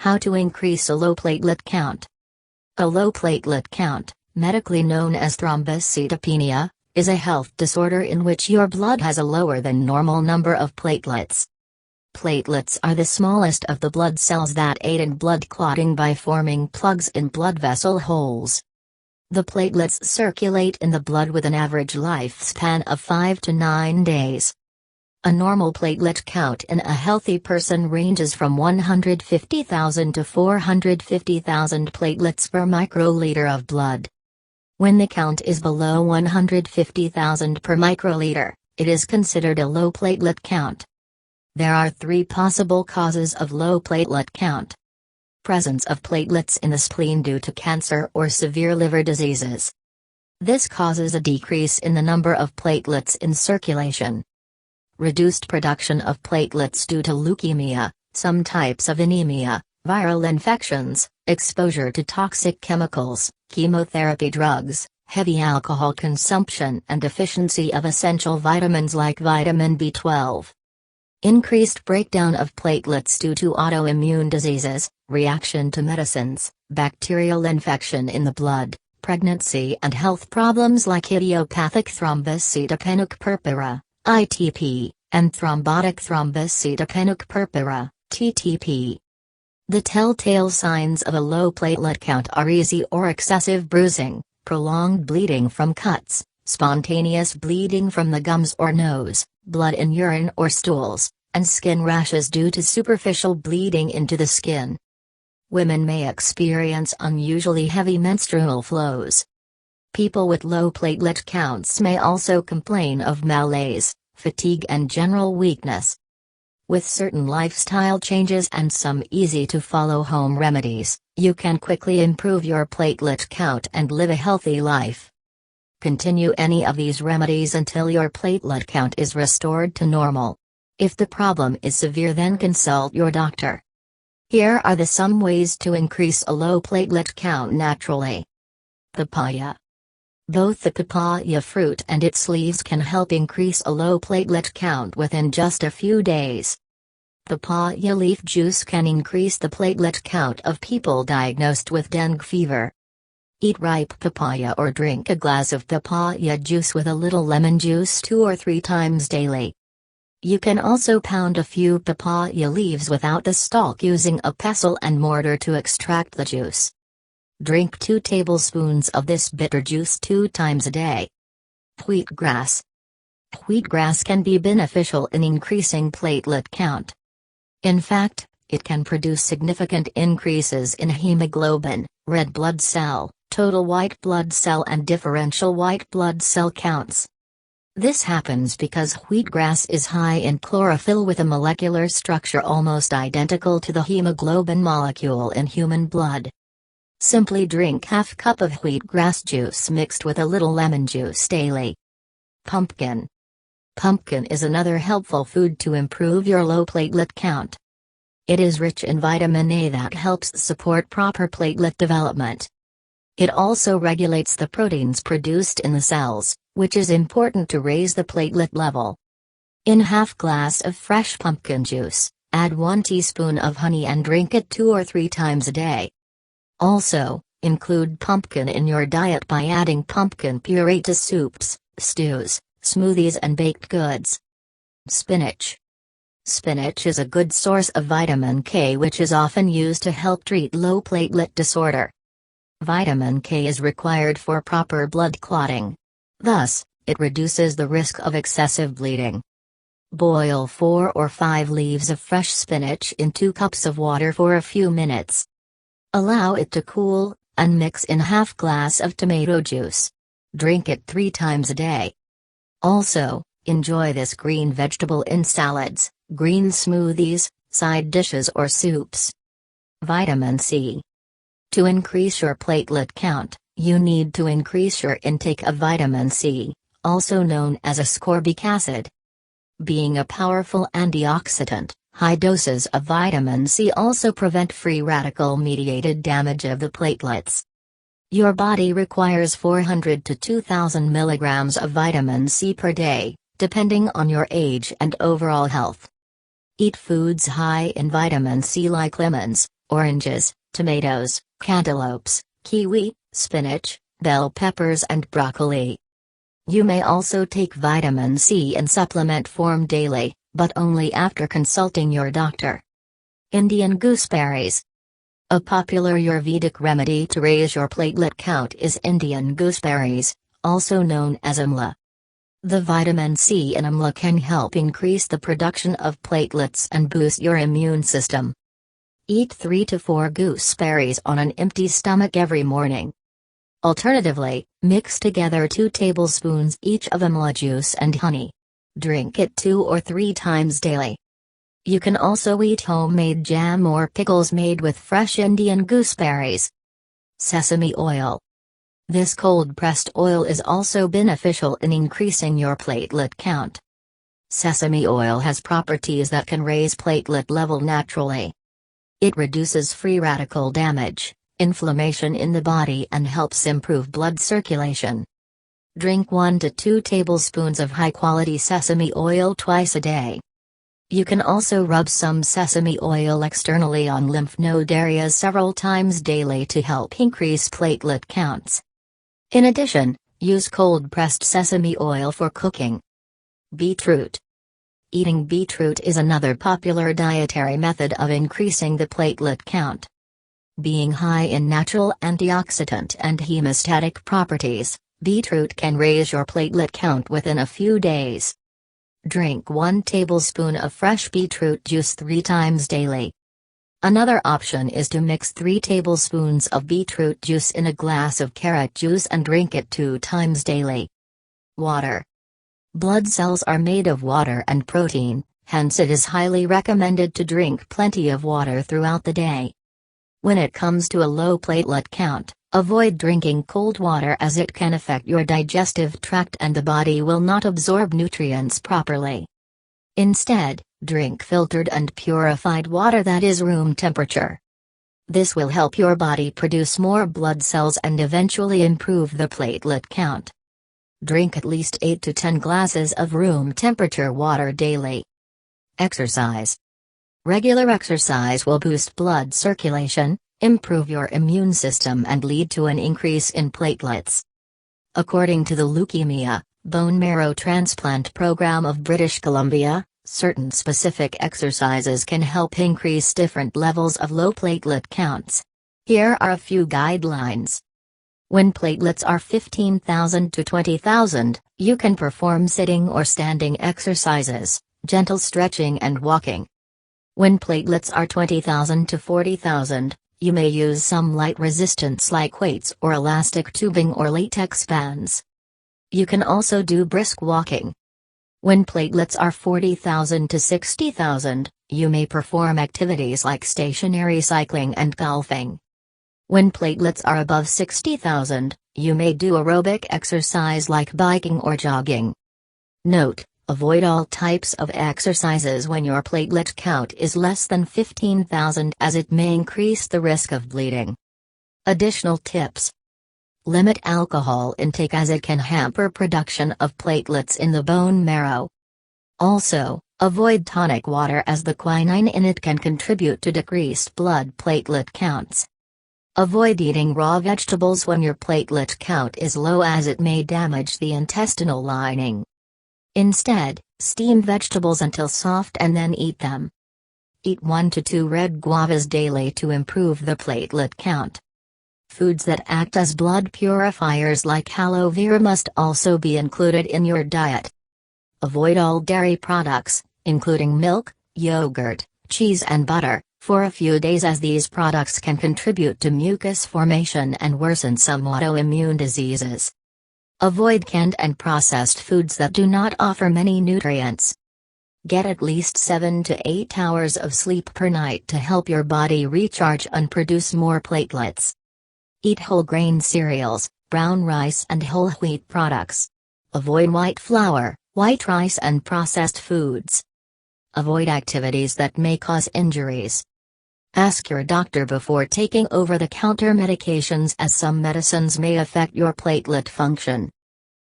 How to increase a low platelet count. A low platelet count, medically known as thrombocytopenia, is a health disorder in which your blood has a lower than normal number of platelets. Platelets are the smallest of the blood cells that aid in blood clotting by forming plugs in blood vessel holes. The platelets circulate in the blood with an average lifespan of 5 to 9 days. A normal platelet count in a healthy person ranges from 150,000 to 450,000 platelets per microliter of blood. When the count is below 150,000 per microliter, it is considered a low platelet count. There are 3 possible causes of low platelet count. Presence of platelets in the spleen due to cancer or severe liver diseases. This causes a decrease in the number of platelets in circulation. Reduced production of platelets due to leukemia, some types of anemia, viral infections, exposure to toxic chemicals, chemotherapy drugs, heavy alcohol consumption and deficiency of essential vitamins like vitamin B12. Increased breakdown of platelets due to autoimmune diseases, reaction to medicines, bacterial infection in the blood, pregnancy and health problems like idiopathic thrombocytopenic purpura, ITP, and thrombotic thrombocytopenic purpura, TTP. The telltale signs of a low platelet count are easy or excessive bruising, prolonged bleeding from cuts, spontaneous bleeding from the gums or nose, blood in urine or stools, and skin rashes due to superficial bleeding into the skin. Women may experience unusually heavy menstrual flows. People with low platelet counts may also complain of malaise, fatigue and general weakness. With certain lifestyle changes and some easy-to-follow home remedies, you can quickly improve your platelet count and live a healthy life. Continue any of these remedies until your platelet count is restored to normal. If the problem is severe, then consult your doctor. Here are some ways to increase a low platelet count naturally. Papaya. Both the papaya fruit and its leaves can help increase a low platelet count within just a few days. Papaya leaf juice can increase the platelet count of people diagnosed with dengue fever. Eat ripe papaya or drink a glass of papaya juice with a little lemon juice 2 or 3 times daily. You can also pound a few papaya leaves without the stalk using a pestle and mortar to extract the juice. Drink 2 tablespoons of this bitter juice 2 times a day. Wheatgrass. Wheatgrass can be beneficial in increasing platelet count. In fact, it can produce significant increases in hemoglobin, red blood cell, total white blood cell and differential white blood cell counts. This happens because wheatgrass is high in chlorophyll with a molecular structure almost identical to the hemoglobin molecule in human blood. Simply drink half cup of wheatgrass juice mixed with a little lemon juice daily. Pumpkin. Pumpkin is another helpful food to improve your low platelet count. It is rich in vitamin A that helps support proper platelet development. It also regulates the proteins produced in the cells, which is important to raise the platelet level. In half glass of fresh pumpkin juice, add 1 teaspoon of honey and drink it 2 or 3 times a day. Also, include pumpkin in your diet by adding pumpkin puree to soups, stews, smoothies and baked goods. Spinach. Spinach is a good source of vitamin K, which is often used to help treat low platelet disorder. Vitamin K is required for proper blood clotting. Thus, it reduces the risk of excessive bleeding. Boil 4 or 5 leaves of fresh spinach in 2 cups of water for a few minutes. Allow it to cool, and mix in half glass of tomato juice. Drink it 3 times a day. Also, enjoy this green vegetable in salads, green smoothies, side dishes or soups. Vitamin C. To increase your platelet count, you need to increase your intake of vitamin C, also known as ascorbic acid. Being a powerful antioxidant, high doses of vitamin C also prevent free radical-mediated damage of the platelets. Your body requires 400 to 2,000 milligrams of vitamin C per day, depending on your age and overall health. Eat foods high in vitamin C like lemons, oranges, tomatoes, cantaloupes, kiwi, spinach, bell peppers and broccoli. You may also take vitamin C in supplement form daily, but only after consulting your doctor. Indian gooseberries. A popular Ayurvedic remedy to raise your platelet count is Indian gooseberries, also known as amla. The vitamin C in amla can help increase the production of platelets and boost your immune system. Eat 3 to 4 gooseberries on an empty stomach every morning. Alternatively, mix together 2 tablespoons each of amla juice and honey. Drink it 2 or 3 times daily. You can also eat homemade jam or pickles made with fresh Indian gooseberries. Sesame oil. This cold-pressed oil is also beneficial in increasing your platelet count. Sesame oil has properties that can raise platelet level naturally. It reduces free radical damage, inflammation in the body and helps improve blood circulation. Drink 1 to 2 tablespoons of high-quality sesame oil twice a day. You can also rub some sesame oil externally on lymph node areas several times daily to help increase platelet counts. In addition, use cold-pressed sesame oil for cooking. Beetroot. Eating beetroot is another popular dietary method of increasing the platelet count. Being high in natural antioxidant and hemostatic properties, beetroot can raise your platelet count within a few days. Drink 1 tablespoon of fresh beetroot juice 3 times daily. Another option is to mix 3 tablespoons of beetroot juice in a glass of carrot juice and drink it 2 times daily. Water. Blood cells are made of water and protein, hence it is highly recommended to drink plenty of water throughout the day. When it comes to a low platelet count, avoid drinking cold water as it can affect your digestive tract and the body will not absorb nutrients properly. Instead, drink filtered and purified water that is room temperature. This will help your body produce more blood cells and eventually improve the platelet count. Drink at least 8 to 10 glasses of room temperature water daily. Exercise. Regular exercise will boost blood circulation, improve your immune system and lead to an increase in platelets. According to the Leukemia, Bone Marrow Transplant Program of British Columbia, certain specific exercises can help increase different levels of low platelet counts. Here are a few guidelines. When platelets are 15,000 to 20,000, you can perform sitting or standing exercises, gentle stretching and walking. When platelets are 20,000 to 40,000, you may use some light resistance like weights or elastic tubing or latex bands. You can also do brisk walking. When platelets are 40,000 to 60,000, you may perform activities like stationary cycling and golfing. When platelets are above 60,000, you may do aerobic exercise like biking or jogging. Note: avoid all types of exercises when your platelet count is less than 15,000 as it may increase the risk of bleeding. Additional tips: limit alcohol intake as it can hamper production of platelets in the bone marrow. Also, avoid tonic water as the quinine in it can contribute to decreased blood platelet counts. Avoid eating raw vegetables when your platelet count is low as it may damage the intestinal lining. Instead, steam vegetables until soft and then eat them. Eat 1 to 2 red guavas daily to improve the platelet count. Foods that act as blood purifiers like aloe vera must also be included in your diet. Avoid all dairy products, including milk, yogurt, cheese and butter, for a few days as these products can contribute to mucus formation and worsen some autoimmune diseases. Avoid canned and processed foods that do not offer many nutrients. Get at least 7 to 8 hours of sleep per night to help your body recharge and produce more platelets. Eat whole grain cereals, brown rice and whole wheat products. Avoid white flour, white rice and processed foods. Avoid activities that may cause injuries. Ask your doctor before taking over-the-counter medications as some medicines may affect your platelet function.